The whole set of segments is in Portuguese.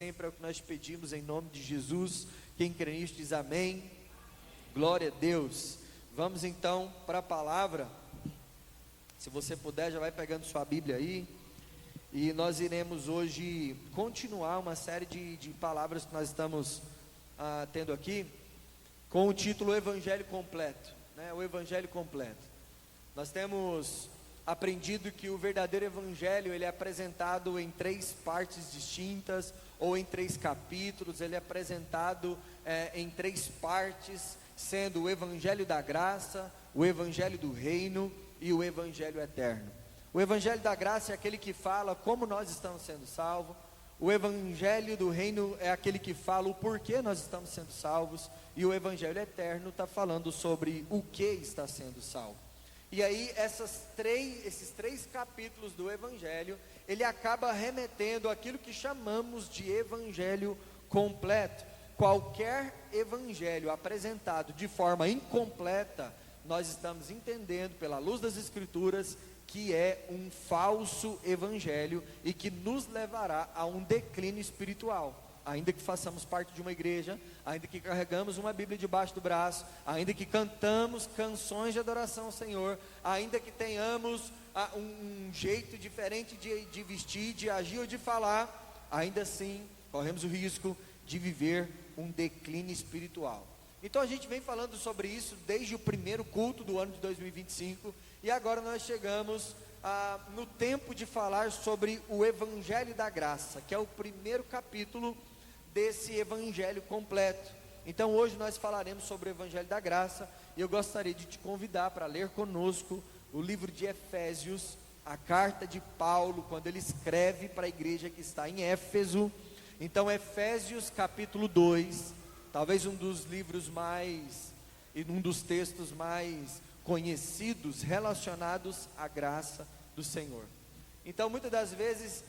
Sempre é o que nós pedimos em nome de Jesus. Quem crê nisso diz amém. Glória a Deus. Vamos então para a palavra. Se você puder, já vai pegando sua Bíblia aí. E nós iremos hoje continuar uma série de palavras que nós estamos tendo aqui, com o título Evangelho Completo, né? O Evangelho Completo. Nós temos aprendido que o verdadeiro Evangelho, ele é apresentado em três partes distintas, ou em três capítulos. Ele é apresentado em três partes, sendo o Evangelho da Graça, o Evangelho do Reino e o Evangelho Eterno. O Evangelho da Graça é aquele que fala como nós estamos sendo salvos. O Evangelho do Reino é aquele que fala o porquê nós estamos sendo salvos. E o Evangelho Eterno está falando sobre o que está sendo salvo. E aí esses três capítulos do Evangelho, ele acaba remetendo àquilo que chamamos de Evangelho completo. Qualquer Evangelho apresentado de forma incompleta, nós estamos entendendo pela luz das Escrituras que é um falso Evangelho e que nos levará a um declínio espiritual. Ainda que façamos parte de uma igreja, ainda que carregamos uma Bíblia debaixo do braço, ainda que cantamos canções de adoração ao Senhor, ainda que tenhamos um jeito diferente de vestir, de agir ou de falar, ainda assim corremos o risco de viver um declínio espiritual. Então a gente vem falando sobre isso desde o primeiro culto do ano de 2025, e agora nós chegamos no tempo de falar sobre o Evangelho da Graça, que é o primeiro capítulo desse Evangelho completo. Então hoje nós falaremos sobre o Evangelho da Graça, e eu gostaria de te convidar para ler conosco o livro de Efésios, a carta de Paulo, quando ele escreve para a igreja que está em Éfeso. Então Efésios capítulo 2, talvez um dos livros e um dos textos mais conhecidos relacionados à graça do Senhor. Então muitas das vezes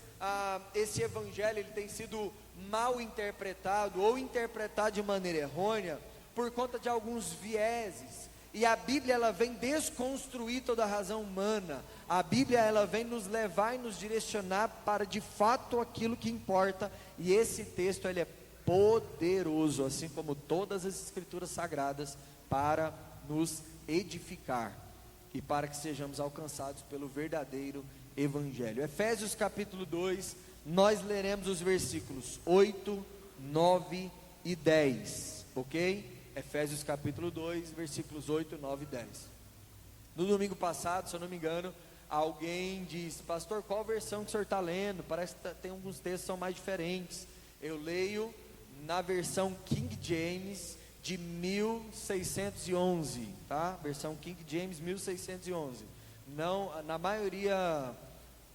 esse evangelho ele tem sido mal interpretado ou interpretado de maneira errônea por conta de alguns vieses. E a Bíblia ela vem desconstruir toda a razão humana. A Bíblia ela vem nos levar e nos direcionar para de fato aquilo que importa. E esse texto ele é poderoso, assim como todas as Escrituras sagradas, para nos edificar e para que sejamos alcançados pelo verdadeiro Evangelho. Efésios capítulo 2, nós leremos os versículos 8, 9 e 10, ok? Efésios capítulo 2, versículos 8, 9 e 10. No domingo passado, se eu não me engano, alguém disse: pastor, qual versão que o senhor está lendo? Parece que tem alguns textos que são mais diferentes. Eu leio na versão King James de 1611, tá? Versão King James 1611. Não, na maioria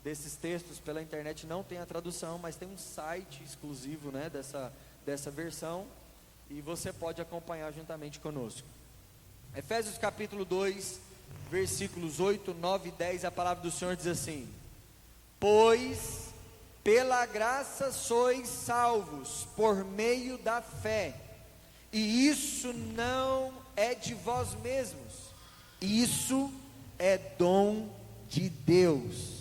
desses textos pela internet não tem a tradução, mas tem um site exclusivo, né, dessa versão, e você pode acompanhar juntamente conosco. Efésios capítulo 2, versículos 8, 9 e 10, a palavra do Senhor diz assim: pois pela graça sois salvos por meio da fé, e isso não é de vós mesmos, isso é dom de Deus.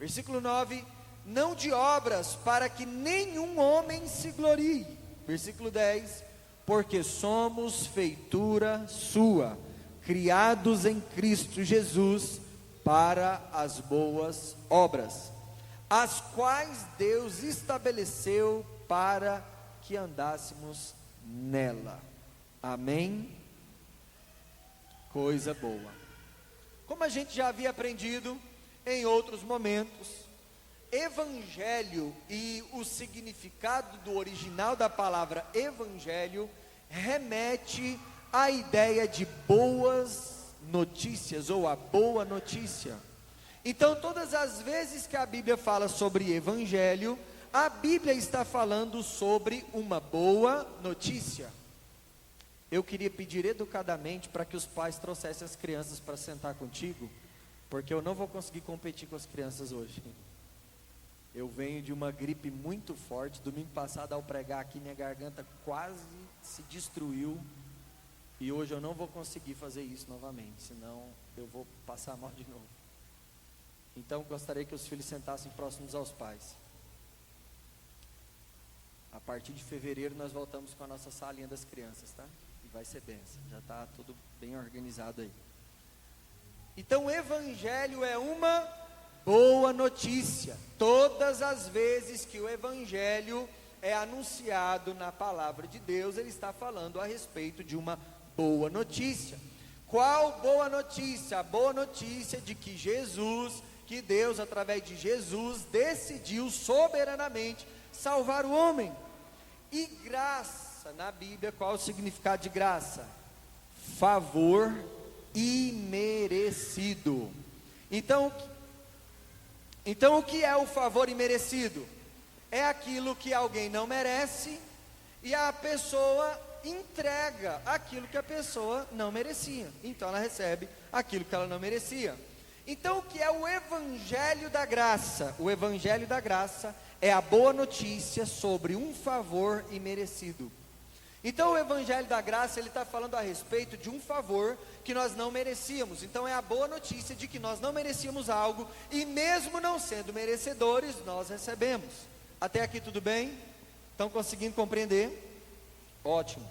Versículo 9: não de obras, para que nenhum homem se glorie. Versículo 10: porque somos feitura sua, criados em Cristo Jesus para as boas obras, as quais Deus estabeleceu para que andássemos nela. Amém? Coisa boa. Como a gente já havia aprendido em outros momentos, evangelho e o significado do original da palavra evangelho remete à ideia de boas notícias ou a boa notícia. Então todas as vezes que a Bíblia fala sobre evangelho, a Bíblia está falando sobre uma boa notícia. Eu queria pedir educadamente para que os pais trouxessem as crianças para sentar contigo, porque eu não vou conseguir competir com as crianças hoje. Eu venho de uma gripe muito forte. Domingo passado, ao pregar aqui, minha garganta quase se destruiu, e hoje eu não vou conseguir fazer isso novamente, senão eu vou passar mal de novo. Então gostaria que os filhos sentassem próximos aos pais. A partir de fevereiro nós voltamos com a nossa salinha das crianças, tá? E vai ser benção, já está tudo bem organizado aí. Então o Evangelho é uma boa notícia. Todas as vezes que o Evangelho é anunciado na palavra de Deus, ele está falando a respeito de uma boa notícia. Qual boa notícia? A boa notícia de que Jesus, que Deus através de Jesus decidiu soberanamente salvar o homem. E graça, na Bíblia, qual é o significado de graça? Favor imerecido. Então o que é o favor imerecido? É aquilo que alguém não merece e a pessoa entrega aquilo que a pessoa não merecia. Então ela recebe aquilo que ela não merecia. Então o que é o Evangelho da Graça? O Evangelho da Graça é a boa notícia sobre um favor imerecido. Então o Evangelho da Graça, ele está falando a respeito de um favor que nós não merecíamos. Então é a boa notícia de que nós não merecíamos algo, e mesmo não sendo merecedores, nós recebemos. Até aqui tudo bem? Estão conseguindo compreender? Ótimo.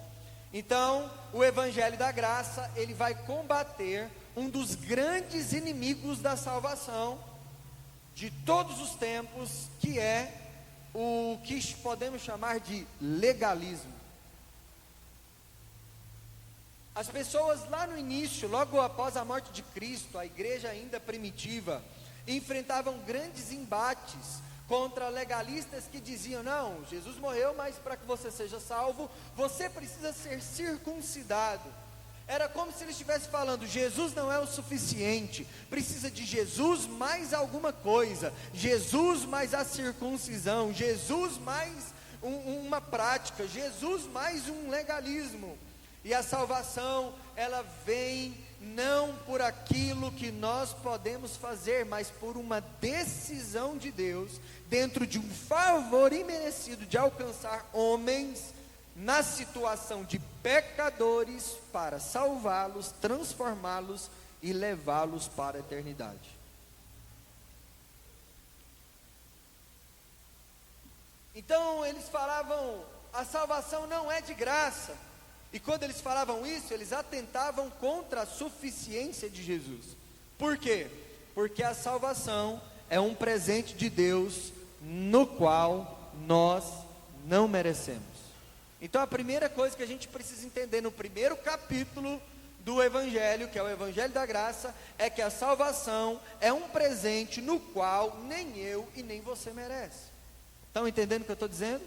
Então o Evangelho da Graça, ele vai combater um dos grandes inimigos da salvação de todos os tempos, que é o que podemos chamar de legalismo. As pessoas lá no início, logo após a morte de Cristo, a igreja ainda primitiva, enfrentavam grandes embates contra legalistas que diziam: não, Jesus morreu, mas para que você seja salvo, você precisa ser circuncidado. Era como se ele estivesse falando: Jesus não é o suficiente, precisa de Jesus mais alguma coisa, Jesus mais a circuncisão, Jesus mais uma prática, Jesus mais um legalismo. E a salvação, ela vem não por aquilo que nós podemos fazer, mas por uma decisão de Deus, dentro de um favor imerecido de alcançar homens na situação de pecadores, para salvá-los, transformá-los e levá-los para a eternidade. Então eles falavam: a salvação não é de graça. E quando eles falavam isso, eles atentavam contra a suficiência de Jesus. Por quê? Porque a salvação é um presente de Deus, no qual nós não merecemos. Então a primeira coisa que a gente precisa entender no primeiro capítulo do Evangelho, que é o Evangelho da Graça, é que a salvação é um presente no qual nem eu e nem você merece. Estão entendendo o que eu estou dizendo?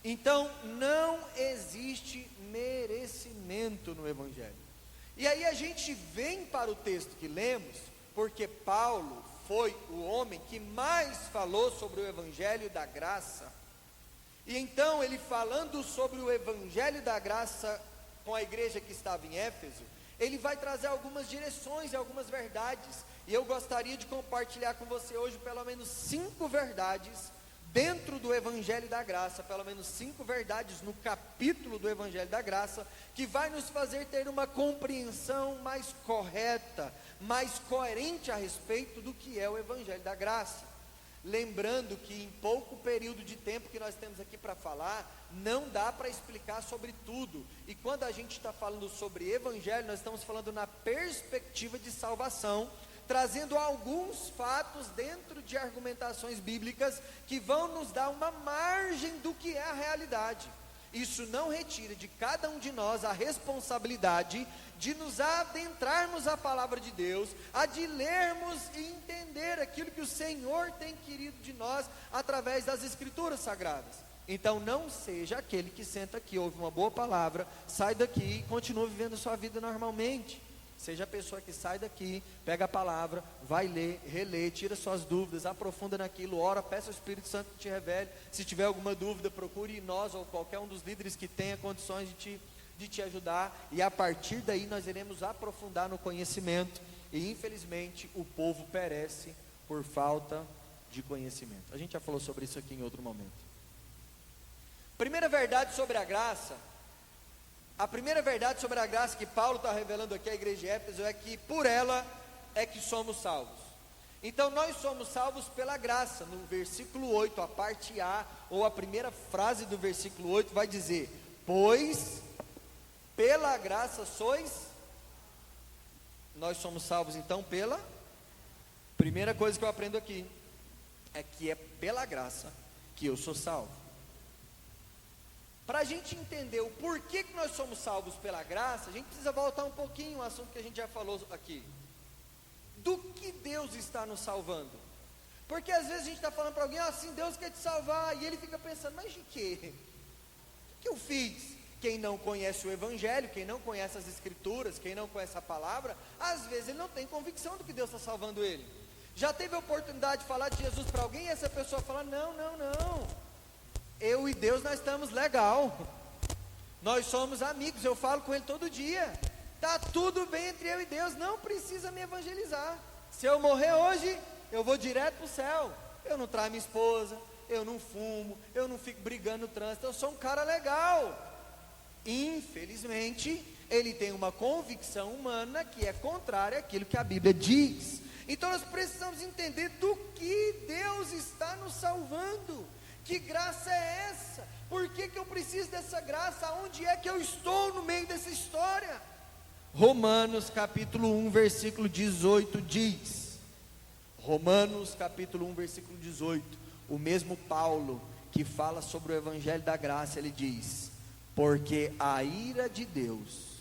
Então não existe merecimento no Evangelho. E aí a gente vem para o texto que lemos, porque Paulo foi o homem que mais falou sobre o Evangelho da Graça. E então ele, falando sobre o Evangelho da Graça com a igreja que estava em Éfeso, ele vai trazer algumas direções e algumas verdades, e eu gostaria de compartilhar com você hoje pelo menos 5 verdades dentro do Evangelho da Graça, pelo menos 5 verdades no capítulo do Evangelho da Graça, que vai nos fazer ter uma compreensão mais correta, mais coerente a respeito do que é o Evangelho da Graça. Lembrando que em pouco período de tempo que nós temos aqui para falar, não dá para explicar sobre tudo. E quando a gente está falando sobre Evangelho, nós estamos falando na perspectiva de salvação, trazendo alguns fatos dentro de argumentações bíblicas que vão nos dar uma margem do que é a realidade. Isso não retira de cada um de nós a responsabilidade de nos adentrarmos à palavra de Deus, a de lermos e entender aquilo que o Senhor tem querido de nós através das Escrituras Sagradas. Então não seja aquele que senta aqui, ouve uma boa palavra, sai daqui e continua vivendo a sua vida normalmente. Seja a pessoa que sai daqui, pega a palavra, vai ler, relê, tira suas dúvidas, aprofunda naquilo, ora, peça ao Espírito Santo que te revele. Se tiver alguma dúvida, procure nós ou qualquer um dos líderes que tenha condições de te ajudar. E a partir daí nós iremos aprofundar no conhecimento. E infelizmente o povo perece por falta de conhecimento. A gente já falou sobre isso aqui em outro momento. Primeira verdade sobre a graça. A primeira verdade sobre a graça que Paulo está revelando aqui à igreja de Éfeso é que por ela é que somos salvos. Então nós somos salvos pela graça. No versículo 8, a parte A, ou a primeira frase do versículo 8 vai dizer: pois pela graça sois. Nós somos salvos então pela. Primeira coisa que eu aprendo aqui é que é pela graça que eu sou salvo. Para a gente entender o porquê que nós somos salvos pela graça, a gente precisa voltar um pouquinho ao assunto que a gente já falou aqui. Do que Deus está nos salvando? Porque às vezes a gente está falando para alguém, assim, Deus quer te salvar, e ele fica pensando, mas de quê? O que eu fiz? Quem não conhece o Evangelho, quem não conhece as Escrituras, quem não conhece a palavra, às vezes ele não tem convicção do que Deus está salvando ele. Já teve a oportunidade de falar de Jesus para alguém, e essa pessoa fala, não, eu e Deus nós estamos legal, nós somos amigos, eu falo com ele todo dia, está tudo bem entre eu e Deus, não precisa me evangelizar. Se eu morrer hoje, eu vou direto para o céu, eu não traio minha esposa, eu não fumo, eu não fico brigando no trânsito, eu sou um cara legal. Infelizmente, ele tem uma convicção humana que é contrária àquilo que a Bíblia diz. Então nós precisamos entender do que Deus está nos salvando. Que graça é essa? Por que eu preciso dessa graça? Aonde é que eu estou no meio dessa história? Romanos capítulo 1, versículo 18 diz, Romanos capítulo 1, versículo 18, o mesmo Paulo que fala sobre o Evangelho da Graça, ele diz, porque a ira de Deus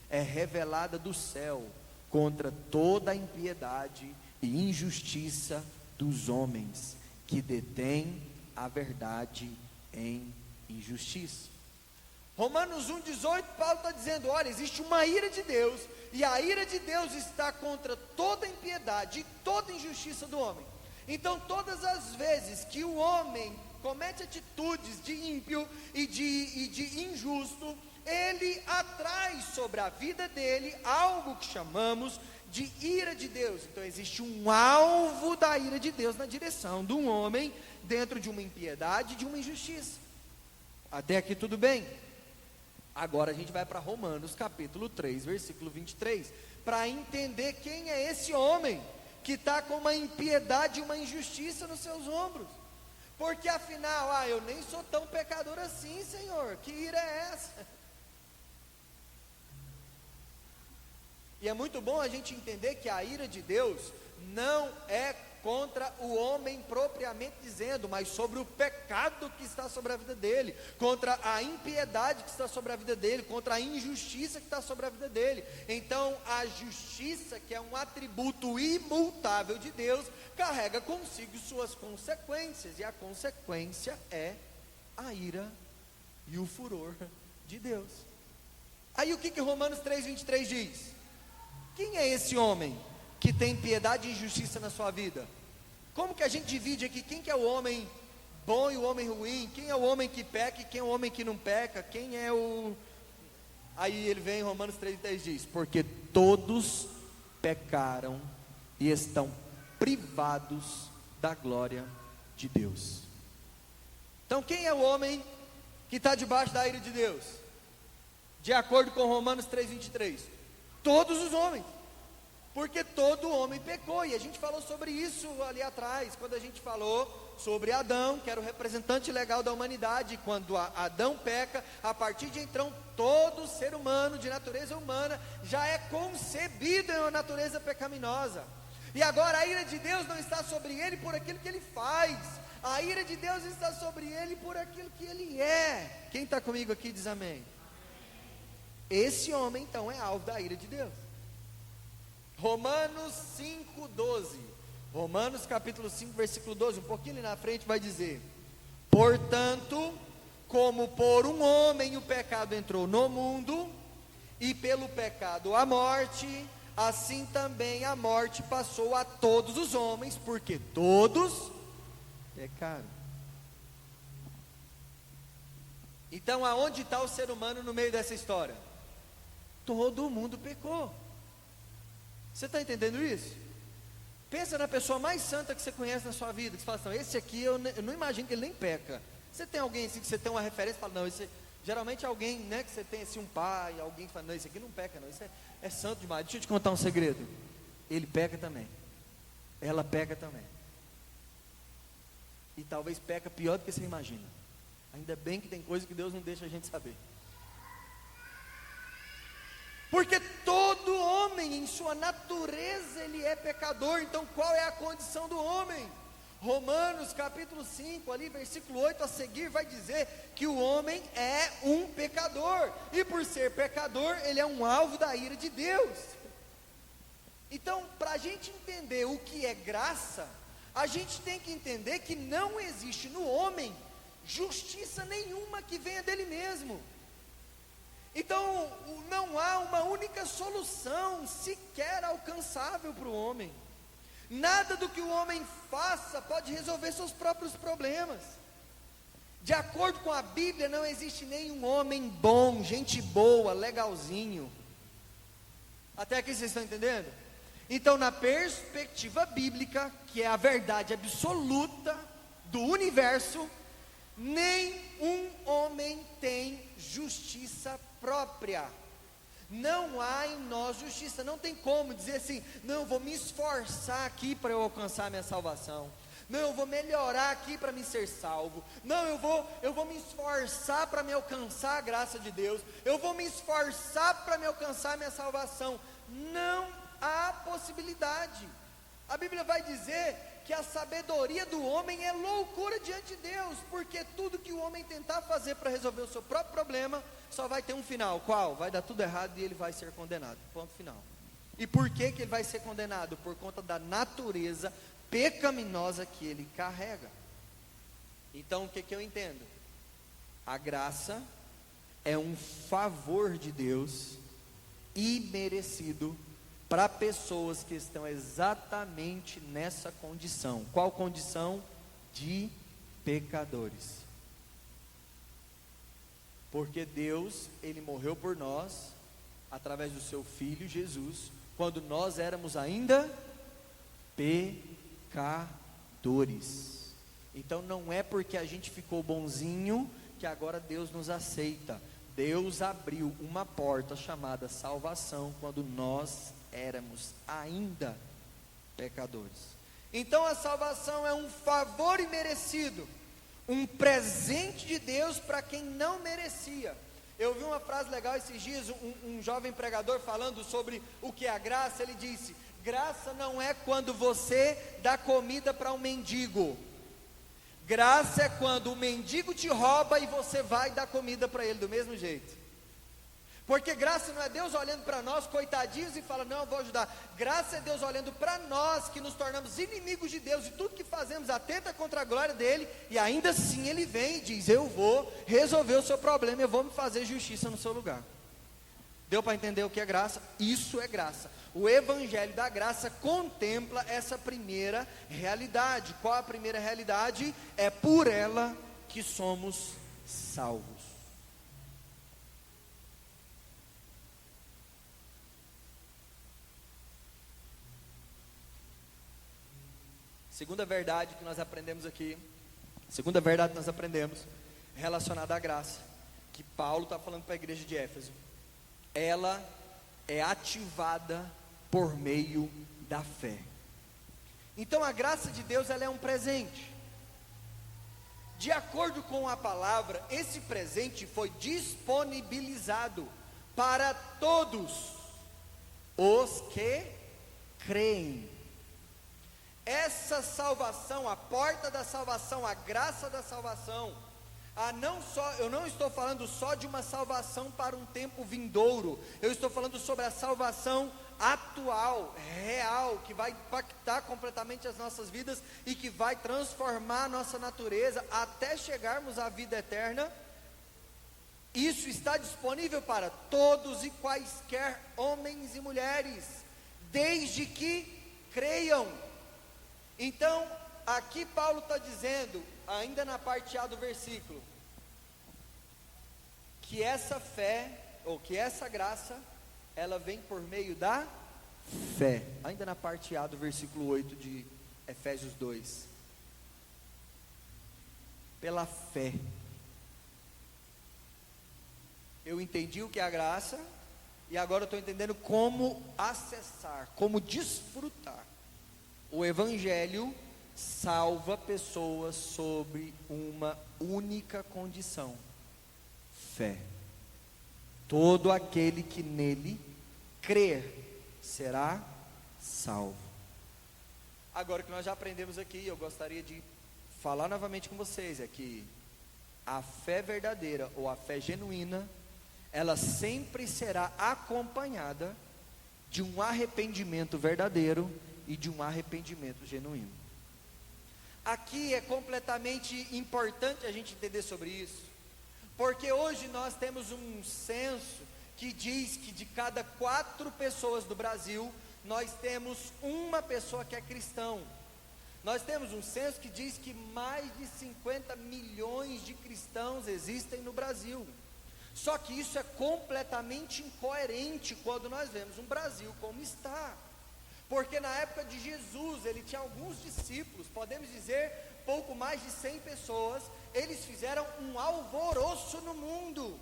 é revelada do céu contra toda a impiedade e injustiça dos homens que detêm a verdade em injustiça. Romanos 1,18, Paulo está dizendo, olha, existe uma ira de Deus, e a ira de Deus está contra toda a impiedade e toda a injustiça do homem. Então todas as vezes que o homem comete atitudes de ímpio e de injusto, ele atrai sobre a vida dele algo que chamamos de ira de Deus. Então existe um alvo da ira de Deus na direção de um homem, dentro de uma impiedade, de uma injustiça. Até aqui tudo bem? Agora a gente vai para Romanos capítulo 3, versículo 23, para entender quem é esse homem que está com uma impiedade e uma injustiça nos seus ombros. Porque afinal, eu nem sou tão pecador assim, Senhor, que ira é essa? E é muito bom a gente entender que a ira de Deus não é contra o homem propriamente dizendo, mas sobre o pecado que está sobre a vida dele, contra a impiedade que está sobre a vida dele, contra a injustiça que está sobre a vida dele. Então a justiça, que é um atributo imutável de Deus, carrega consigo suas consequências, e a consequência é a ira e o furor de Deus. Aí o que Romanos 3,23 diz? Quem é esse homem que tem piedade e justiça na sua vida? Como que a gente divide aqui, quem que é o homem bom e o homem ruim? Quem é o homem que peca e quem é o homem que não peca? Quem é o... Aí ele vem em Romanos 3,3 diz, porque todos pecaram e estão privados da glória de Deus. Então quem é o homem que está debaixo da ira de Deus? De acordo com Romanos 3,23, todos os homens, porque todo homem pecou, e a gente falou sobre isso ali atrás, quando a gente falou sobre Adão, que era o representante legal da humanidade. Quando Adão peca, a partir de então, todo ser humano de natureza humana já é concebido em uma natureza pecaminosa, e agora a ira de Deus não está sobre ele por aquilo que ele faz, a ira de Deus está sobre ele por aquilo que ele é. Quem está comigo aqui diz amém. Esse homem então é alvo da ira de Deus. Romanos 5,12, Romanos capítulo 5, versículo 12, um pouquinho ali na frente vai dizer, portanto, como por um homem o pecado entrou no mundo, e pelo pecado a morte, assim também a morte passou a todos os homens, porque todos pecaram. Então aonde está o ser humano no meio dessa história? Todo mundo pecou. Você está entendendo isso? Pensa na pessoa mais santa que você conhece na sua vida, que você fala assim, esse aqui eu não imagino que ele nem peca. Você tem alguém assim que você tem uma referência e fala, não, esse, geralmente alguém, né, que você tem assim um pai, alguém que fala, não, esse aqui não peca não, isso é santo demais. Deixa eu te contar um segredo. ele peca também, ela peca também, e talvez peca pior do que você imagina. Ainda bem que tem coisa que Deus não deixa a gente saber, porque todo homem em sua natureza ele é pecador. Então qual é a condição do homem? Romanos capítulo 5, ali versículo 8 a seguir, vai dizer que o homem é um pecador, e por ser pecador, ele é um alvo da ira de Deus. Então, para a gente entender o que é graça, a gente tem que entender que não existe no homem justiça nenhuma que venha dele mesmo. Então, não há uma única solução sequer alcançável para o homem. Nada do que o homem faça pode resolver seus próprios problemas. De acordo com a Bíblia, não existe nenhum homem bom, gente boa, legalzinho. Até aqui vocês estão entendendo? Então, na perspectiva bíblica, que é a verdade absoluta do universo, nenhum homem tem justiça própria. Não há em nós justiça. Não tem como dizer assim: não, eu vou me esforçar aqui para eu alcançar minha salvação. Não, eu vou melhorar aqui para me ser salvo. Não, eu vou me esforçar para me alcançar a graça de Deus. Eu vou me esforçar para me alcançar a minha salvação. Não há possibilidade. A Bíblia vai dizer que a sabedoria do homem é loucura diante de Deus, porque tudo que o homem tentar fazer para resolver o seu próprio problema, só vai ter um final. Qual? Vai dar tudo errado e ele vai ser condenado, ponto final. E por que ele vai ser condenado? Por conta da natureza pecaminosa que ele carrega. Então o que eu entendo? A graça é um favor de Deus imerecido para pessoas que estão exatamente nessa condição. Qual condição? De pecadores. Porque Deus, Ele morreu por nós, através do seu Filho Jesus, quando nós éramos ainda pecadores. Então não é porque a gente ficou bonzinho que agora Deus nos aceita. Deus abriu uma porta chamada salvação quando nós éramos ainda pecadores. Então a salvação é um favor imerecido, um presente de Deus para quem não merecia. Eu vi uma frase legal esses dias, um jovem pregador falando sobre o que é a graça. Ele disse: graça não é quando você dá comida para um mendigo. Graça é quando o mendigo te rouba e você vai dar comida para ele do mesmo jeito. Porque graça não é Deus olhando para nós, coitadinhos, e fala: não, eu vou ajudar. Graça é Deus olhando para nós, que nos tornamos inimigos de Deus, e tudo que fazemos atenta contra a glória dele, e ainda assim ele vem e diz: eu vou resolver o seu problema, eu vou me fazer justiça no seu lugar. Deu para entender o que é graça? Isso é graça. O evangelho da graça contempla essa primeira realidade. Qual a primeira realidade? É por ela que somos salvos. Segunda verdade que nós aprendemos aqui, segunda verdade que nós aprendemos, relacionada à graça, que Paulo está falando para a igreja de Éfeso, ela é ativada por meio da fé. Então a graça de Deus, ela é um presente. De acordo com a palavra, esse presente foi disponibilizado para todos os que creem. Essa salvação, a porta da salvação, a graça da salvação, eu não estou falando só de uma salvação para um tempo vindouro, eu estou falando sobre a salvação atual, real, que vai impactar completamente as nossas vidas e que vai transformar a nossa natureza até chegarmos à vida eterna. Isso está disponível para todos e quaisquer homens e mulheres, desde que creiam. Então, aqui Paulo está dizendo, ainda na parte A do versículo, que essa fé, ou que essa graça, ela vem por meio da fé. Ainda na parte A do versículo 8 de Efésios 2. Pela fé. Eu entendi o que é a graça, E agora eu estou entendendo como acessar, como desfrutar. O Evangelho salva pessoas sobre uma única condição: fé. Todo aquele que nele crer será salvo. Agora, o que nós já aprendemos aqui, eu gostaria de falar novamente com vocês, é que a fé verdadeira ou a fé genuína, ela sempre será acompanhada de um arrependimento verdadeiro e de um arrependimento genuíno. Aqui é completamente importante a gente entender sobre isso, porque hoje nós temos um censo que diz que de cada 4 pessoas do Brasil, nós temos uma pessoa que é cristão. Nós temos um censo que diz que mais de 50 milhões de cristãos existem no Brasil. Só que isso é completamente incoerente quando nós vemos um Brasil como está. Porque na época de Jesus, ele tinha alguns discípulos, podemos dizer, pouco mais de 100 pessoas, eles fizeram um alvoroço no mundo.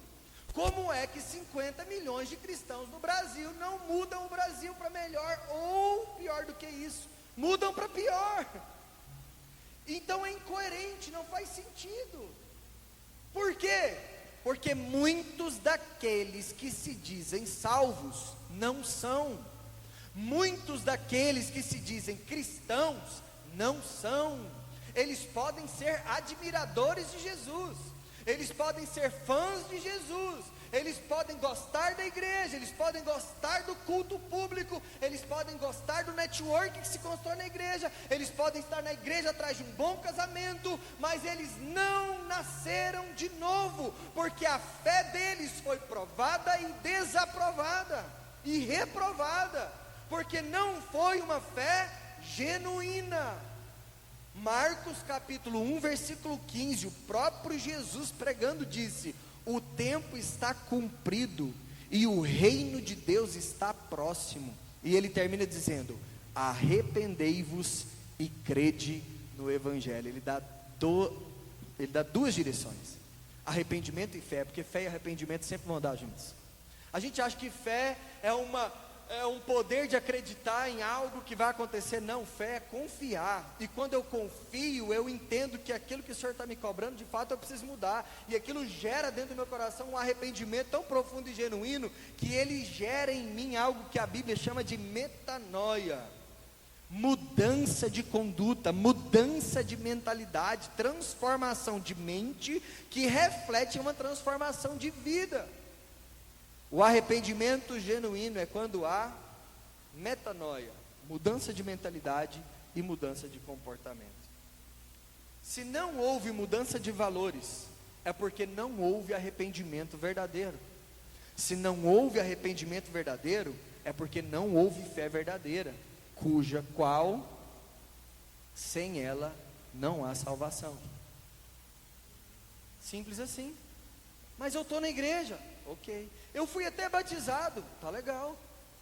Como é que 50 milhões de cristãos no Brasil não mudam o Brasil para melhor, ou pior do que isso, mudam para pior? Então é incoerente, não faz sentido. Por quê? Porque muitos daqueles que se dizem salvos não são. Muitos daqueles que se dizem cristãos não são. Eles podem ser admiradores de Jesus, eles podem ser fãs de Jesus, eles podem gostar da igreja, eles podem gostar do culto público, eles podem gostar do network que se constrói na igreja, eles podem estar na igreja atrás de um bom casamento, mas eles não nasceram de novo, porque a fé deles foi provada e desaprovada, e reprovada, porque não foi uma fé genuína. Marcos capítulo 1, versículo 15, o próprio Jesus pregando disse: o tempo está cumprido e o reino de Deus está próximo. E ele termina dizendo: arrependei-vos e crede no Evangelho. Ele dá 2 direções: arrependimento e fé, porque fé e arrependimento sempre vão andar juntos. A gente acha que fé é um poder de acreditar em algo que vai acontecer. Não, fé é confiar, e quando eu confio, eu entendo que aquilo que o Senhor está me cobrando, de fato eu preciso mudar, e aquilo gera dentro do meu coração um arrependimento tão profundo e genuíno, que ele gera em mim algo que a Bíblia chama de metanoia, mudança de conduta, mudança de mentalidade, transformação de mente, que reflete uma transformação de vida. O arrependimento genuíno é quando há metanoia, mudança de mentalidade e mudança de comportamento. Se não houve mudança de valores, é porque não houve arrependimento verdadeiro. Se não houve arrependimento verdadeiro, é porque não houve fé verdadeira, cuja qual, sem ela, não há salvação. Simples assim. Mas eu estou na igreja, ok. Eu fui até batizado, tá legal.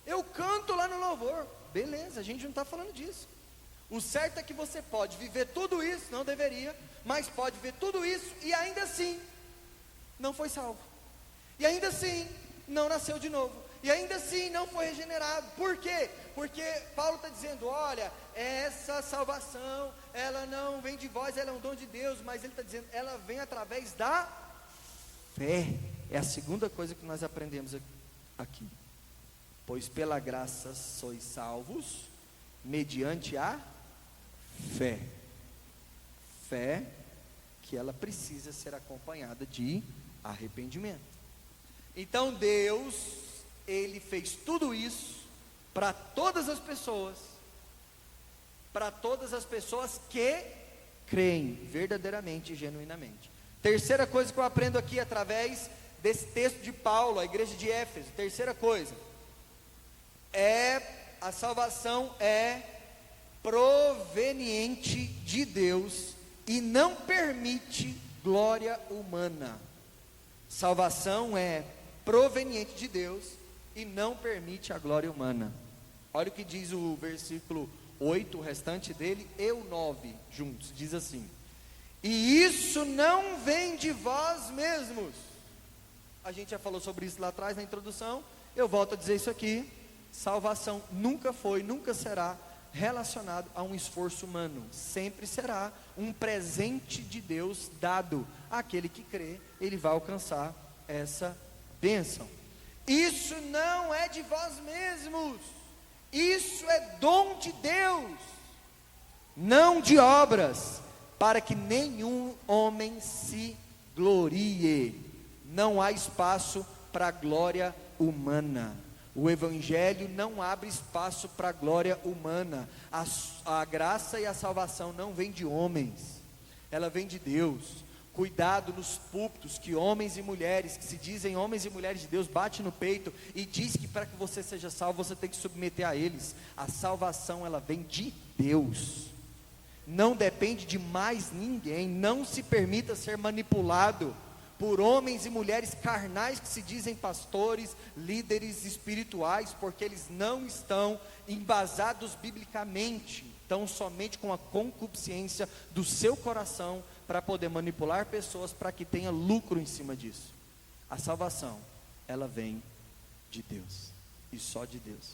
Eu canto lá no louvor, beleza, a gente não está falando disso. O certo é que você pode viver tudo isso, não deveria, mas pode viver tudo isso e ainda assim não foi salvo. E ainda assim não nasceu de novo. E ainda assim não foi regenerado. Por quê? Porque Paulo está dizendo: olha, essa salvação, ela não vem de vós, ela é um dom de Deus, mas ele está dizendo, ela vem através da fé. É a segunda coisa que nós aprendemos aqui. Pois pela graça sois salvos, mediante a fé. Fé que ela precisa ser acompanhada de arrependimento. Então Deus, Ele fez tudo isso para todas as pessoas que creem verdadeiramente e genuinamente. Terceira coisa que eu aprendo aqui através desse texto de Paulo, a igreja de Éfeso. Terceira coisa, a salvação é proveniente de Deus e não permite glória humana. Salvação é proveniente de Deus e não permite a glória humana. Olha o que diz o versículo 8, o restante dele, e o 9 juntos, diz assim: e isso não vem de vós mesmos. A gente já falou sobre isso lá atrás na introdução. Eu volto a dizer isso aqui: salvação nunca foi, nunca será relacionado a um esforço humano, sempre será um presente de Deus dado àquele que crê. Ele vai alcançar essa bênção. Isso não é de vós mesmos, isso é dom de Deus, não de obras, para que nenhum homem se glorie. Não há espaço para a glória humana. O Evangelho não abre espaço para a glória humana. A graça e a salvação não vem de homens, ela vem de Deus. Cuidado nos púlpitos que homens e mulheres, que se dizem homens e mulheres de Deus, bate no peito e diz que para que você seja salvo, você tem que submeter a eles. A salvação, ela vem de Deus, não depende de mais ninguém. Não se permita ser manipulado por homens e mulheres carnais que se dizem pastores, líderes espirituais, porque eles não estão embasados biblicamente, estão somente com a concupiscência do seu coração para poder manipular pessoas para que tenha lucro em cima disso. A salvação, ela vem de Deus, e só de Deus.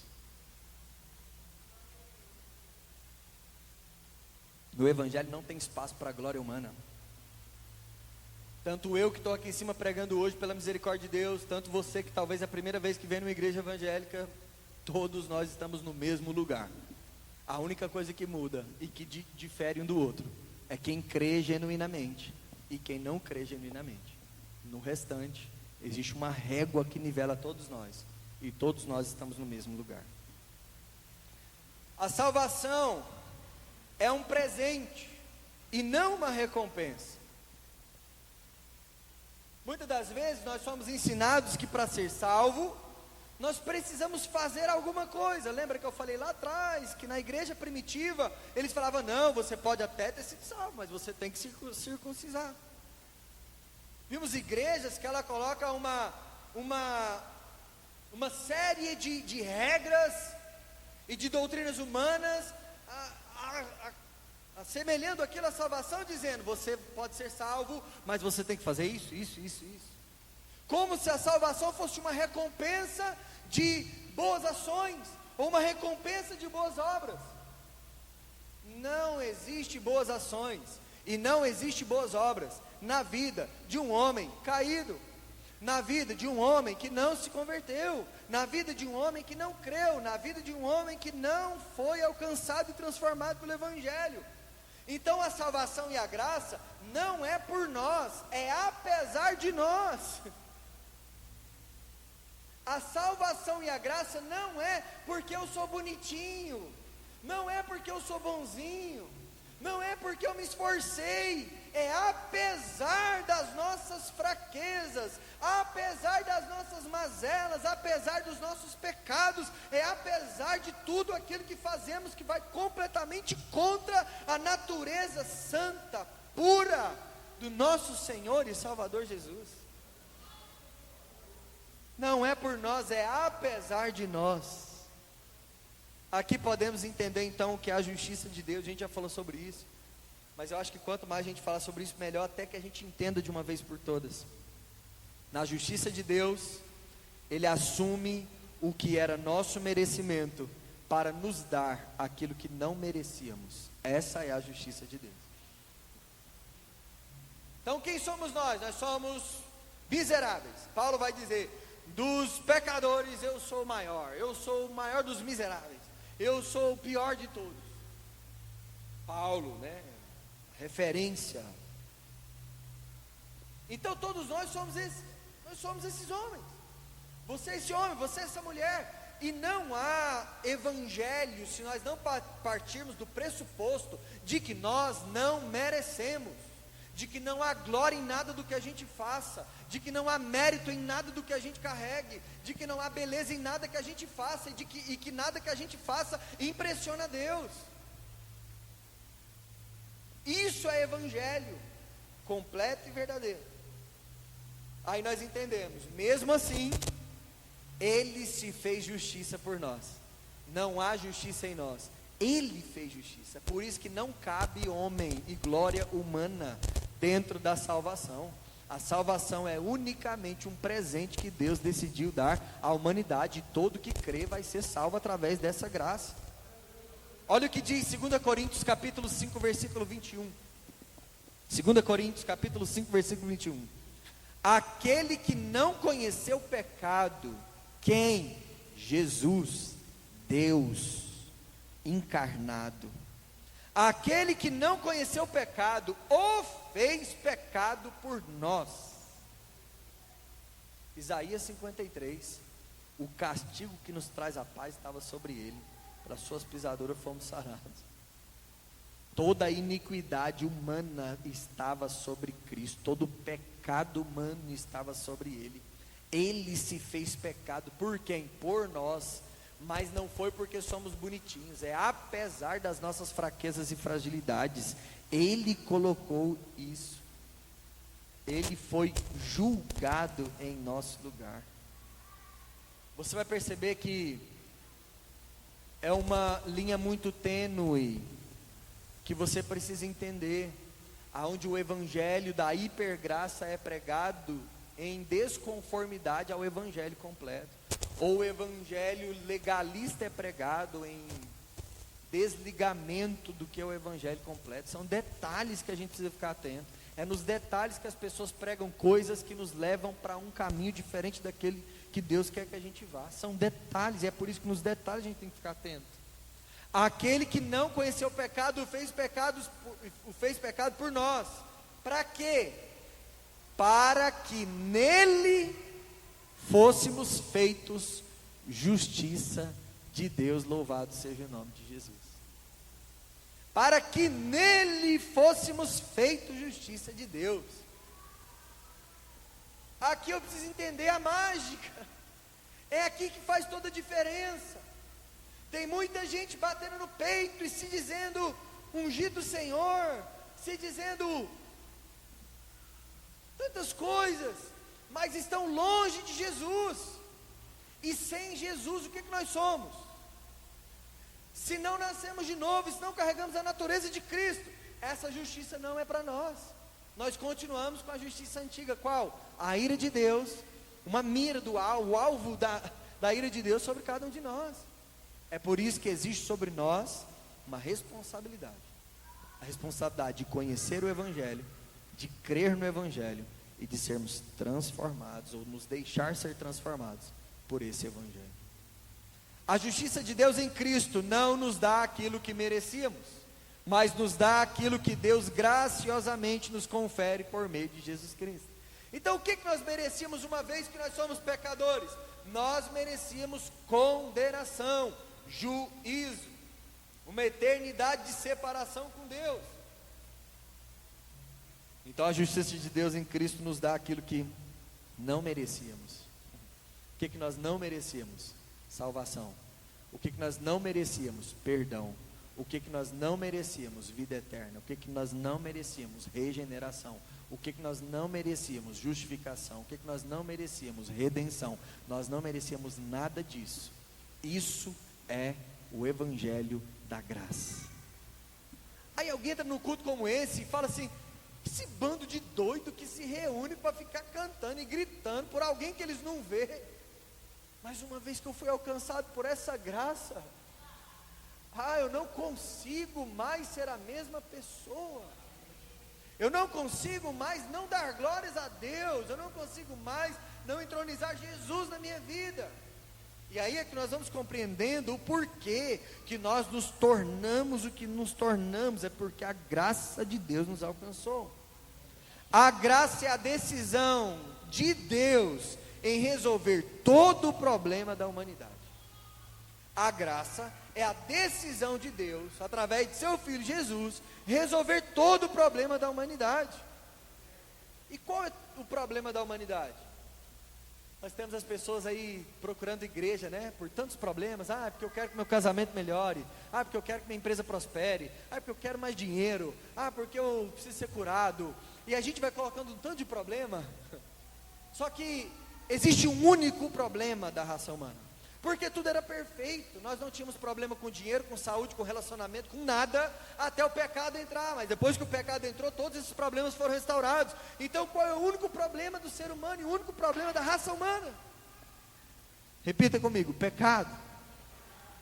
No Evangelho não tem espaço para a glória humana. Tanto eu que estou aqui em cima pregando hoje pela misericórdia de Deus, tanto você que talvez é a primeira vez que vem numa igreja evangélica, todos nós estamos no mesmo lugar. A única coisa que muda e que difere um do outro é quem crê genuinamente e quem não crê genuinamente. No restante, existe uma régua que nivela todos nós, e todos nós estamos no mesmo lugar. A salvação é um presente e não uma recompensa. Muitas das vezes nós somos ensinados que para ser salvo, nós precisamos fazer alguma coisa. Lembra que eu falei lá atrás, que na igreja primitiva, eles falavam, não, você pode até ter sido salvo, mas você tem que circuncisar. Vimos igrejas que ela coloca uma série de regras e de doutrinas humanas, assemelhando aquilo à salvação, dizendo, você pode ser salvo, mas você tem que fazer isso. Como se a salvação fosse uma recompensa de boas ações, ou uma recompensa de boas obras. Não existe boas ações, e não existe boas obras, na vida de um homem caído, na vida de um homem que não se converteu, na vida de um homem que não creu, na vida de um homem que não foi alcançado e transformado pelo Evangelho. Então a salvação e a graça não é por nós, é apesar de nós. A salvação e a graça não é porque eu sou bonitinho, não é porque eu sou bonzinho, não é porque eu me esforcei, é apesar das nossas fraquezas, apesar das nossas mazelas, apesar dos nossos pecados, é apesar de tudo aquilo que fazemos que vai completamente contra a natureza santa, pura do nosso Senhor e Salvador Jesus. Não é por nós, é apesar de nós. Aqui podemos entender então o que é a justiça de Deus. A gente já falou sobre isso, mas eu acho que quanto mais a gente fala sobre isso, melhor, até que a gente entenda de uma vez por todas. Na justiça de Deus, Ele assume o que era nosso merecimento, para nos dar aquilo que não merecíamos. Essa é a justiça de Deus. Então quem somos nós? Nós somos miseráveis. Paulo vai dizer, dos pecadores eu sou o maior, eu sou o maior dos miseráveis, eu sou o pior de todos. Paulo, né? Referência. Então todos nós somos esses homens. Você é esse homem, você é essa mulher. E não há evangelho se nós não partirmos do pressuposto de que nós não merecemos, de que não há glória em nada do que a gente faça, de que não há mérito em nada do que a gente carregue, de que não há beleza em nada que a gente faça, e que nada que a gente faça impressiona a Deus. Isso é evangelho completo e verdadeiro. Aí nós entendemos, mesmo assim, Ele se fez justiça por nós. Não há justiça em nós, Ele fez justiça. Por isso que não cabe homem e glória humana dentro da salvação. A salvação é unicamente um presente que Deus decidiu dar à humanidade, e todo que crê vai ser salvo através dessa graça. Olha o que diz 2 Coríntios capítulo 5, versículo 21. 2 Coríntios capítulo 5, versículo 21. Aquele que não conheceu o pecado, quem? Jesus, Deus encarnado. Aquele que não conheceu o pecado, o fez pecado por nós. Isaías 53, o castigo que nos traz a paz estava sobre ele, pelas suas pisaduras fomos sarados. Toda a iniquidade humana estava sobre Cristo, todo o pecado humano estava sobre ele. Ele se fez pecado por quem? Por nós. Mas não foi porque somos bonitinhos, é apesar das nossas fraquezas e fragilidades, Ele colocou isso. Ele foi julgado em nosso lugar. Você vai perceber que é uma linha muito tênue, que você precisa entender, aonde o evangelho da hipergraça é pregado em desconformidade ao evangelho completo, ou o evangelho legalista é pregado em desligamento do que é o evangelho completo. São detalhes que a gente precisa ficar atento. É nos detalhes que as pessoas pregam coisas que nos levam para um caminho diferente daquele que Deus quer que a gente vá. São detalhes, e é por isso que nos detalhes a gente tem que ficar atento. Aquele que não conheceu o pecado, o fez pecado por nós. Para quê? Para que nele fôssemos feitos justiça de Deus, louvado seja o nome de Jesus. Para que nele fôssemos feitos justiça de Deus. Aqui eu preciso entender a mágica. É aqui que faz toda a diferença. Tem muita gente batendo no peito e se dizendo ungido do Senhor, se dizendo tantas coisas, mas estão longe de Jesus. E sem Jesus, o que nós somos? Se não nascemos de novo, se não carregamos a natureza de Cristo, essa justiça não é para nós. Nós continuamos com a justiça antiga. Qual? A ira de Deus, uma mira o alvo da ira de Deus sobre cada um de nós. É por isso que existe sobre nós uma responsabilidade. A responsabilidade de conhecer o Evangelho, de crer no Evangelho e de sermos transformados, ou nos deixar ser transformados por esse Evangelho. A justiça de Deus em Cristo não nos dá aquilo que merecíamos, mas nos dá aquilo que Deus graciosamente nos confere por meio de Jesus Cristo. Então o que nós merecíamos uma vez que nós somos pecadores? Nós merecíamos condenação, juízo, uma eternidade de separação com Deus. Então a justiça de Deus em Cristo nos dá aquilo que não merecíamos. O que nós não merecíamos? Salvação. O que nós não merecíamos? Perdão. O que nós não merecíamos? Vida eterna. O que nós não merecíamos? Regeneração. O que nós não merecíamos? Justificação. O que nós não merecíamos? Redenção. Nós não merecíamos nada disso. Isso é o Evangelho da graça. Aí alguém entra num culto como esse e fala assim: esse bando de doido que se reúne para ficar cantando e gritando por alguém que eles não vê. Mas uma vez que eu fui alcançado por essa graça, eu não consigo mais ser a mesma pessoa. Eu não consigo mais não dar glórias a Deus. Eu não consigo mais não entronizar Jesus na minha vida. E aí é que nós vamos compreendendo o porquê que nós nos tornamos o que nos tornamos. É porque a graça de Deus nos alcançou. A graça é a decisão de Deus em resolver todo o problema da humanidade. A graça é a decisão de Deus, através de seu Filho Jesus, resolver todo o problema da humanidade. E qual é o problema da humanidade? Nós temos as pessoas aí procurando igreja, né? Por tantos problemas. Porque eu quero que meu casamento melhore. Porque eu quero que minha empresa prospere. Porque eu quero mais dinheiro. Porque eu preciso ser curado. E a gente vai colocando um tanto de problema. Só que existe um único problema da raça humana. porque tudo era perfeito, nós não tínhamos problema com dinheiro, com saúde, com relacionamento, com nada, até o pecado entrar, mas depois que o pecado entrou, todos esses problemas foram restaurados. Então qual é o único problema do ser humano e o único problema da raça humana? Repita comigo: pecado.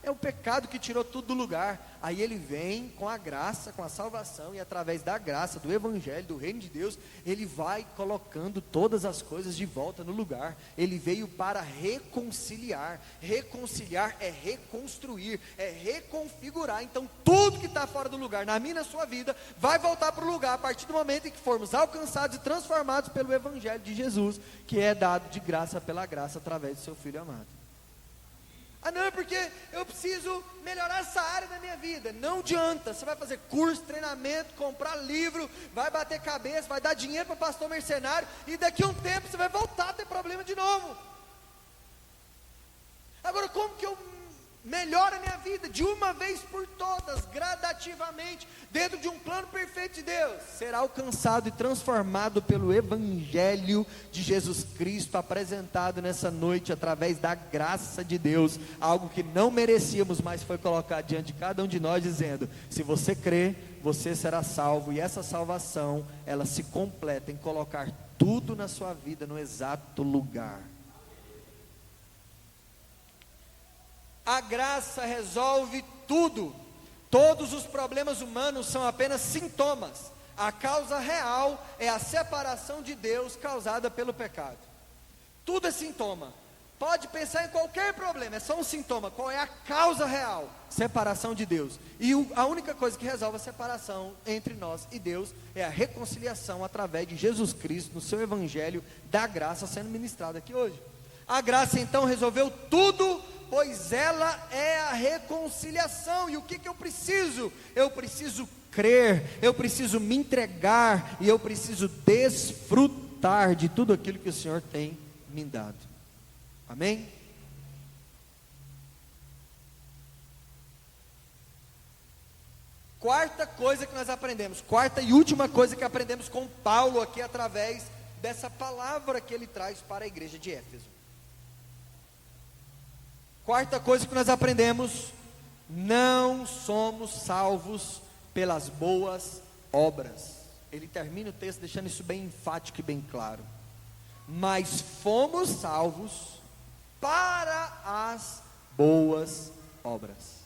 É o pecado que tirou tudo do lugar. Aí ele vem com a graça, com a salvação, e através da graça, do evangelho, do reino de Deus, ele vai colocando todas as coisas de volta no lugar. Ele veio para reconciliar. Reconciliar é reconstruir, é reconfigurar. Então tudo que está fora do lugar, na minha e na sua vida, vai voltar para o lugar, a partir do momento em que formos alcançados e transformados pelo evangelho de Jesus, que é dado de graça pela graça, através do seu Filho amado. Ah, não, é porque eu preciso melhorar essa área da minha vida. Não adianta, você vai fazer curso, treinamento, comprar livro, vai bater cabeça, vai dar dinheiro para pastor mercenário, e daqui a um tempo você vai voltar a ter problema de novo. Agora, como que eu melhoro a minha vida? De uma vez por todas, gradativamente, dentro de um plano perfeito de Deus. Será alcançado e transformado pelo evangelho de Jesus Cristo, apresentado nessa noite, através da graça de Deus, algo que não merecíamos, mas foi colocado diante de cada um de nós, dizendo: se você crer, você será salvo. E essa salvação, ela se completa em colocar tudo na sua vida no exato lugar. A graça resolve tudo. Todos os problemas humanos são apenas sintomas. A causa real é a separação de Deus causada pelo pecado. Tudo é sintoma. Pode pensar em qualquer problema, é só um sintoma. Qual é a causa real? Separação de Deus. E a única coisa que resolve a separação entre nós e Deus é a reconciliação através de Jesus Cristo, no seu evangelho da graça sendo ministrado aqui hoje. A graça então resolveu tudo, pois ela é a reconciliação. E o que eu preciso? Eu preciso crer, eu preciso me entregar, e eu preciso desfrutar de tudo aquilo que o Senhor tem me dado. Amém? Quarta coisa que nós aprendemos, quarta e última coisa que aprendemos com Paulo aqui, através dessa palavra que ele traz para a igreja de Éfeso. Quarta coisa que nós aprendemos: não somos salvos pelas boas obras. Ele termina o texto deixando isso bem enfático e bem claro. Mas fomos salvos para as boas obras.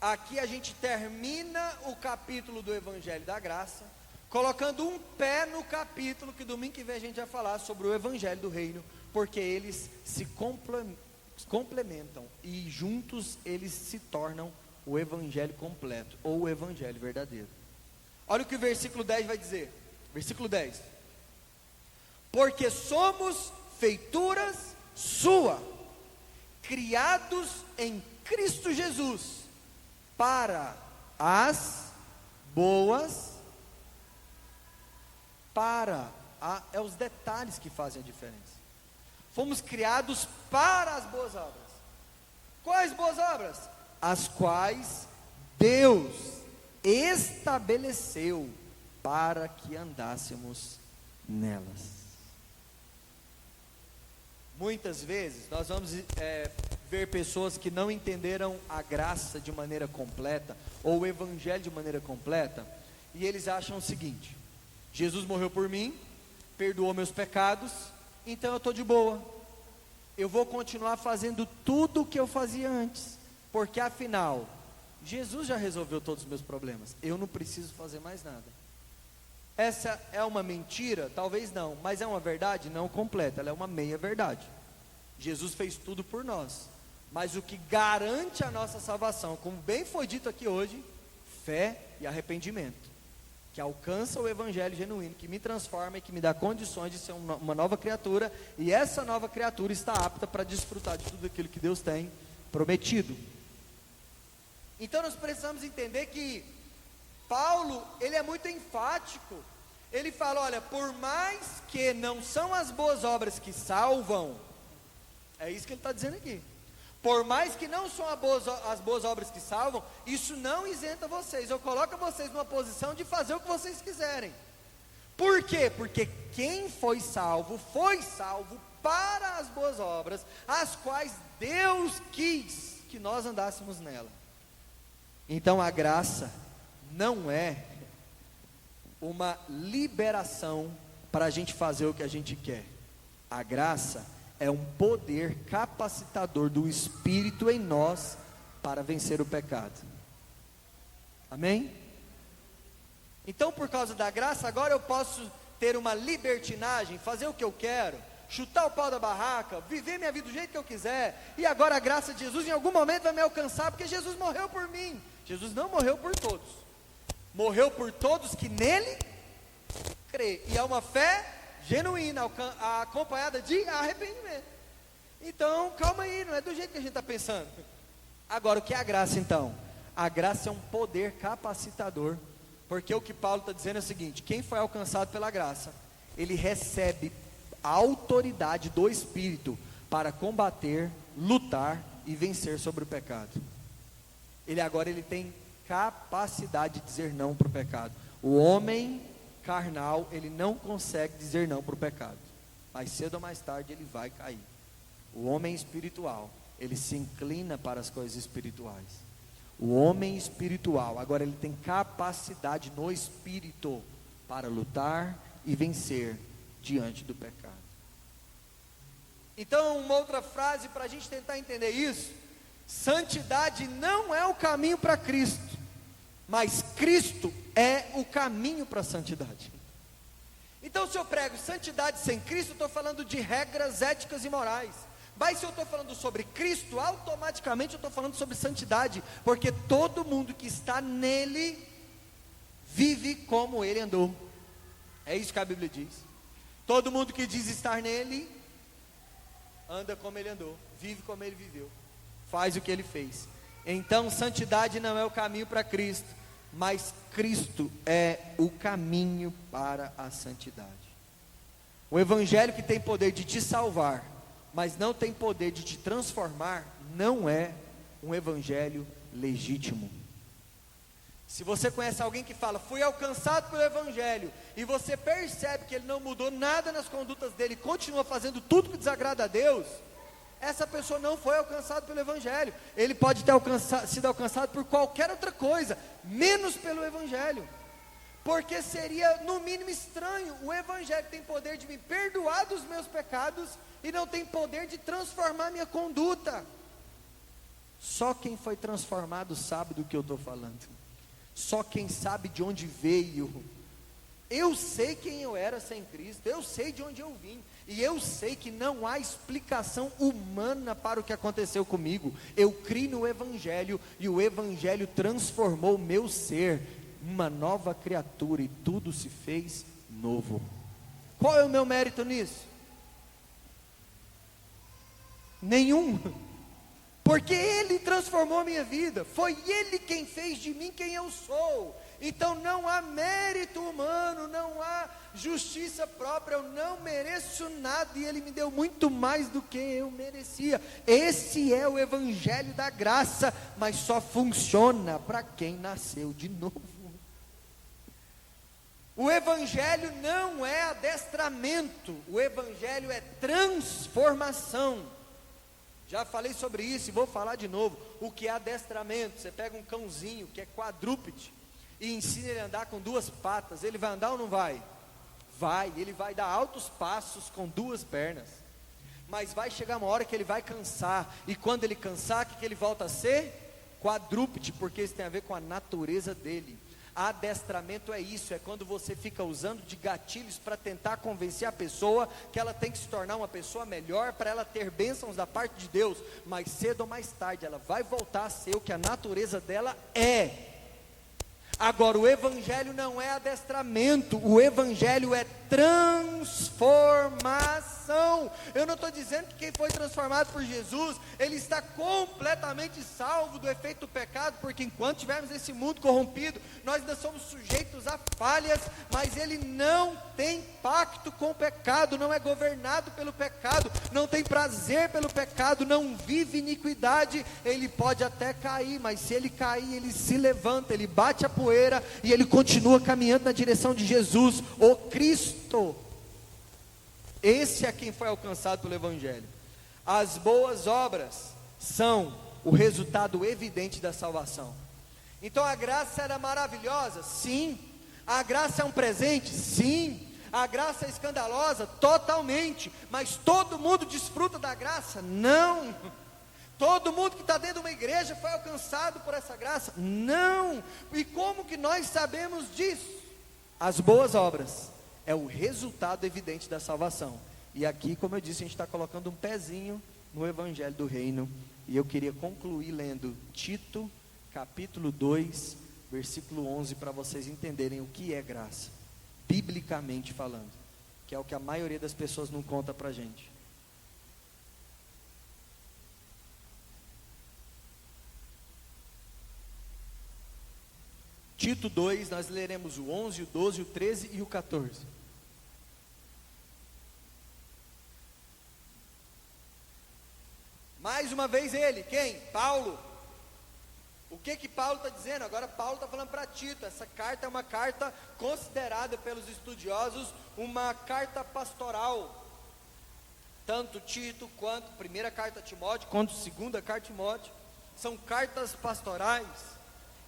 Aqui a gente termina o capítulo do Evangelho da Graça, colocando um pé no capítulo que domingo que vem a gente vai falar sobre o Evangelho do Reino, porque eles se complementam e juntos eles se tornam o Evangelho completo, ou o Evangelho verdadeiro. Olha o que o versículo 10 vai dizer. Versículo 10: porque somos feituras sua, criados em Cristo Jesus, para as boas, é os detalhes que fazem a diferença. Fomos criados para as boas obras. Quais boas obras? As quais Deus estabeleceu para que andássemos nelas. Muitas vezes nós vamos ver pessoas que não entenderam a graça de maneira completa, ou o evangelho de maneira completa, e eles acham o seguinte: Jesus morreu por mim, perdoou meus pecados, então eu estou de boa, eu vou continuar fazendo tudo o que eu fazia antes, porque afinal, Jesus já resolveu todos os meus problemas, eu não preciso fazer mais nada. Essa é uma mentira? Talvez não, mas é uma verdade não completa, ela é uma meia verdade. Jesus fez tudo por nós, mas o que garante a nossa salvação, como bem foi dito aqui hoje, fé e arrependimento, que alcança o evangelho genuíno, que me transforma e que me dá condições de ser uma nova criatura, e essa nova criatura está apta para desfrutar de tudo aquilo que Deus tem prometido. Então nós precisamos entender que Paulo, ele é muito enfático. Ele fala: olha, por mais que não são as boas obras que salvam, é isso que ele está dizendo aqui. Por mais que não são as boas obras que salvam, isso não isenta vocês, ou coloca vocês numa posição de fazer o que vocês quiserem. Por quê? Porque quem foi salvo para as boas obras, as quais Deus quis que nós andássemos nela. Então a graça não é uma liberação para a gente fazer o que a gente quer. A graça é um poder capacitador do Espírito em nós para vencer o pecado. Amém? Então, por causa da graça, agora eu posso ter uma libertinagem, fazer o que eu quero, chutar o pau da barraca, viver minha vida do jeito que eu quiser, e agora a graça de Jesus em algum momento vai me alcançar, porque Jesus morreu por mim. Jesus não morreu por todos, morreu por todos que nele crê, e é uma fé genuína, acompanhada de arrependimento. Então, calma aí, não é do jeito que a gente está pensando. Agora, o que é a graça então? A graça é um poder capacitador, porque o que Paulo está dizendo é o seguinte: quem foi alcançado pela graça, ele recebe a autoridade do Espírito para combater, lutar e vencer sobre o pecado. Ele tem capacidade de dizer não para o pecado. O homem carnal, ele não consegue dizer não para o pecado, mais cedo ou mais tarde ele vai cair. O homem espiritual, ele se inclina para as coisas espirituais. O homem espiritual, agora ele tem capacidade no Espírito para lutar e vencer diante do pecado. Então, uma outra frase para a gente tentar entender isso: santidade não é o caminho para Cristo, mas Cristo é o caminho para a santidade. Então, se eu prego santidade sem Cristo, eu estou falando de regras éticas e morais. Mas se eu estou falando sobre Cristo, automaticamente eu estou falando sobre santidade, porque todo mundo que está nele, vive como ele andou. É isso que a Bíblia diz. Todo mundo que diz estar nele, anda como ele andou, vive como ele viveu, faz o que ele fez. Então, santidade não é o caminho para Cristo, mas Cristo é o caminho para a santidade. O Evangelho que tem poder de te salvar, mas não tem poder de te transformar, não é um Evangelho legítimo. Se você conhece alguém que fala, fui alcançado pelo Evangelho, e você percebe que ele não mudou nada nas condutas dele, continua fazendo tudo que desagrada a Deus, essa pessoa não foi alcançada pelo Evangelho. Ele pode ter sido alcançado por qualquer outra coisa, menos pelo Evangelho. Porque seria no mínimo estranho. O Evangelho tem poder de me perdoar dos meus pecados e não tem poder de transformar minha conduta. Só quem foi transformado sabe do que eu estou falando. Só quem sabe de onde veio. Eu sei quem eu era sem Cristo, eu sei de onde eu vim, e eu sei que não há explicação humana para o que aconteceu comigo. Eu criei no Evangelho, e o Evangelho transformou o meu ser, uma nova criatura, e tudo se fez novo. Qual é o meu mérito nisso? Nenhum, porque Ele transformou a minha vida, foi Ele quem fez de mim quem eu sou. Então não há mérito humano, não há justiça própria, eu não mereço nada, e Ele me deu muito mais do que eu merecia. Esse é o Evangelho da graça, mas só funciona para quem nasceu de novo. O Evangelho não é adestramento, o Evangelho é transformação. Já falei sobre isso e vou falar de novo. O que é adestramento? Você pega um cãozinho que é quadrúpede e ensina ele a andar com duas patas, ele vai andar ou não vai? Vai, ele vai dar altos passos com duas pernas, mas vai chegar uma hora que ele vai cansar, e quando ele cansar, o que ele volta a ser? Quadrúpede, porque isso tem a ver com a natureza dele. Adestramento é isso, é quando você fica usando de gatilhos para tentar convencer a pessoa que ela tem que se tornar uma pessoa melhor, para ela ter bênçãos da parte de Deus. Mais cedo ou mais tarde ela vai voltar a ser o que a natureza dela é. Agora, o Evangelho não é adestramento, o Evangelho é transformação. Eu não estou dizendo que quem foi transformado por Jesus, ele está completamente salvo do efeito do pecado, porque enquanto estivermos nesse mundo corrompido, nós ainda somos sujeitos a falhas, mas ele não tem pacto com o pecado, não é governado pelo pecado, não tem prazer pelo pecado, não vive iniquidade. Ele pode até cair, mas se ele cair, ele se levanta, ele bate a poeira e ele continua caminhando na direção de Jesus, o Cristo. Esse é quem foi alcançado pelo Evangelho. As boas obras são o resultado evidente da salvação. Então a graça era maravilhosa? Sim. A graça é um presente? Sim. A graça é escandalosa? Totalmente. Mas todo mundo desfruta da graça? Não. Todo mundo que está dentro de uma igreja foi alcançado por essa graça? Não. E como que nós sabemos disso? As boas obras é o resultado evidente da salvação. E aqui, como eu disse, a gente está colocando um pezinho no Evangelho do Reino. E eu queria concluir lendo Tito, capítulo 2, versículo 11, para vocês entenderem o que é graça, biblicamente falando, que é o que a maioria das pessoas não conta para a gente. Tito 2, nós leremos o 11, o 12, o 13 e o 14. Mais uma vez ele, quem? Paulo. O que Paulo está dizendo? Agora Paulo está falando para Tito. Essa carta é uma carta considerada pelos estudiosos uma carta pastoral. Tanto Tito quanto primeira carta a Timóteo, quanto segunda carta a Timóteo, são cartas pastorais.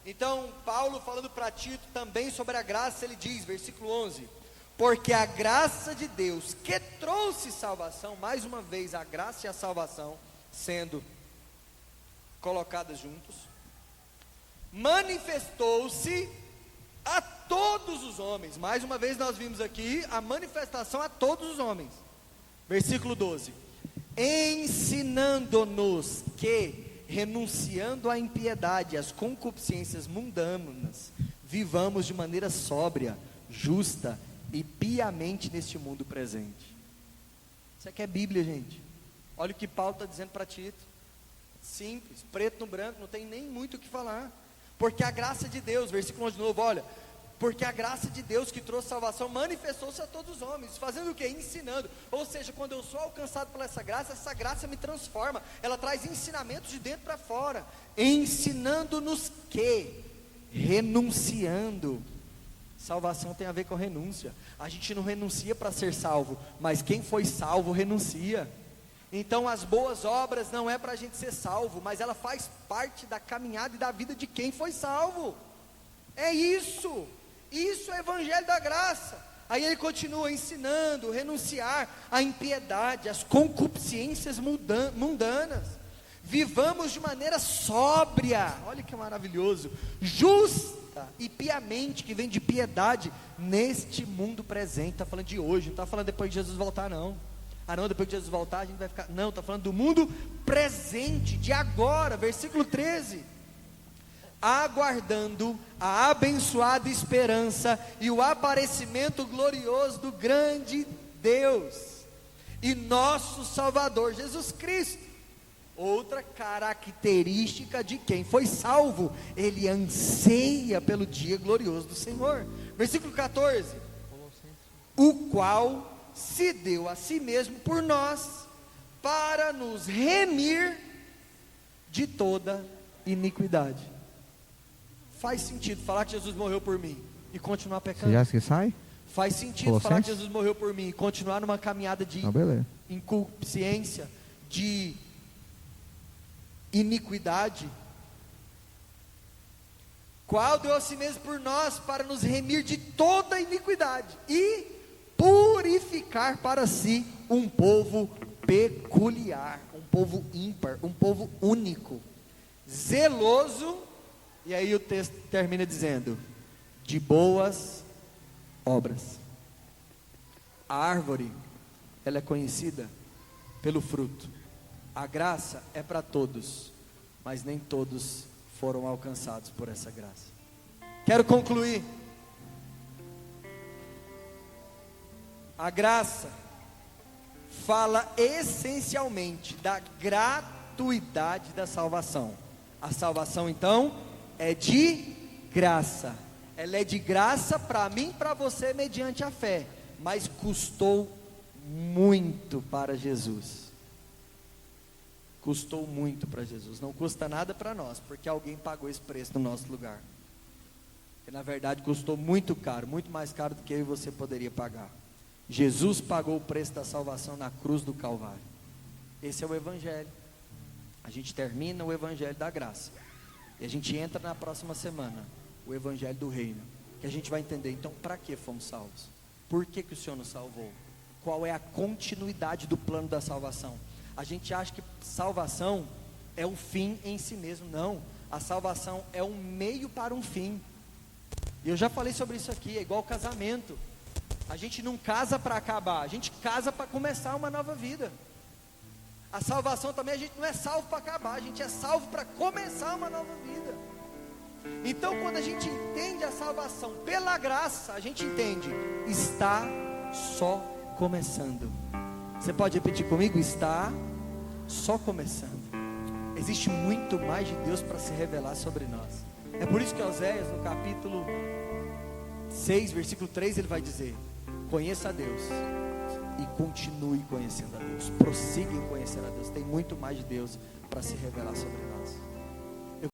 Então Paulo falando para Tito também sobre a graça, ele diz, versículo 11: porque a graça de Deus que trouxe salvação, mais uma vez a graça e a salvação sendo colocadas juntos, manifestou-se a todos os homens. Mais uma vez nós vimos aqui a manifestação a todos os homens. Versículo 12: ensinando-nos que, renunciando à impiedade e às concupiscências mundanas, vivamos de maneira sóbria, justa e piamente neste mundo presente. Isso aqui é Bíblia, gente. Olha o que Paulo está dizendo para Tito. Simples, preto no branco, não tem nem muito o que falar. Porque a graça de Deus, versículo 11 de novo, olha. Porque a graça de Deus que trouxe salvação manifestou-se a todos os homens. Fazendo o quê? Ensinando. Ou seja, quando eu sou alcançado por essa graça me transforma. Ela traz ensinamentos de dentro para fora. Ensinando-nos que? Renunciando. Salvação tem a ver com renúncia. A gente não renuncia para ser salvo, mas quem foi salvo renuncia. Então as boas obras não é para a gente ser salvo, mas ela faz parte da caminhada e da vida de quem foi salvo. É isso. Isso é o Evangelho da graça. Aí ele continua ensinando, renunciar à impiedade, às concupiscências mundanas. Vivamos de maneira sóbria, olha que maravilhoso, justa e piamente, que vem de piedade, neste mundo presente. Está falando de hoje, não está falando depois de Jesus voltar não. Ah não, depois de Jesus voltar a gente vai ficar, não, está falando do mundo presente, de agora, versículo 13, aguardando a abençoada esperança e o aparecimento glorioso do grande Deus e nosso Salvador Jesus Cristo. Outra característica de quem foi salvo, ele anseia pelo dia glorioso do Senhor. Versículo 14, o qual se deu a si mesmo por nós, para nos remir de toda iniquidade. Faz sentido falar que Jesus morreu por mim e continuar pecando? Você já que sai? Faz sentido falar que Jesus morreu por mim e continuar numa caminhada de incupiscência, de iniquidade? Qual deu a si mesmo por nós, para nos remir de toda iniquidade e purificar para si um povo peculiar, um povo ímpar, um povo único, zeloso, e aí o texto termina dizendo, de boas obras. A árvore, ela é conhecida pelo fruto. A graça é para todos, mas nem todos foram alcançados por essa graça. Quero concluir. A graça fala essencialmente da gratuidade da salvação. A salvação então é de graça. Ela é de graça para mim e para você mediante a fé, mas custou muito para Jesus. Custou muito para Jesus. Não custa nada para nós, porque alguém pagou esse preço no nosso lugar. Que na verdade custou muito caro, muito mais caro do que eu e você poderia pagar. Jesus pagou o preço da salvação na cruz do Calvário. Esse é o Evangelho. A gente termina o Evangelho da graça e a gente entra na próxima semana o Evangelho do Reino, que a gente vai entender então para que fomos salvos, por que o Senhor nos salvou, qual é a continuidade do plano da salvação. A gente acha que salvação é o fim em si mesmo. Não, a salvação é um meio para um fim. Eu já falei sobre isso aqui, é igual casamento. A gente não casa para acabar, a gente casa para começar uma nova vida. A salvação também, a gente não é salvo para acabar, a gente é salvo para começar uma nova vida. Então quando a gente entende a salvação pela graça, a gente entende, está só começando. Você pode repetir comigo? Está só começando. Existe muito mais de Deus para se revelar sobre nós. É por isso que Oséias, no capítulo 6, versículo 3, ele vai dizer: conheça a Deus e continue conhecendo a Deus, prossiga em conhecer a Deus. Tem muito mais de Deus para se revelar sobre nós.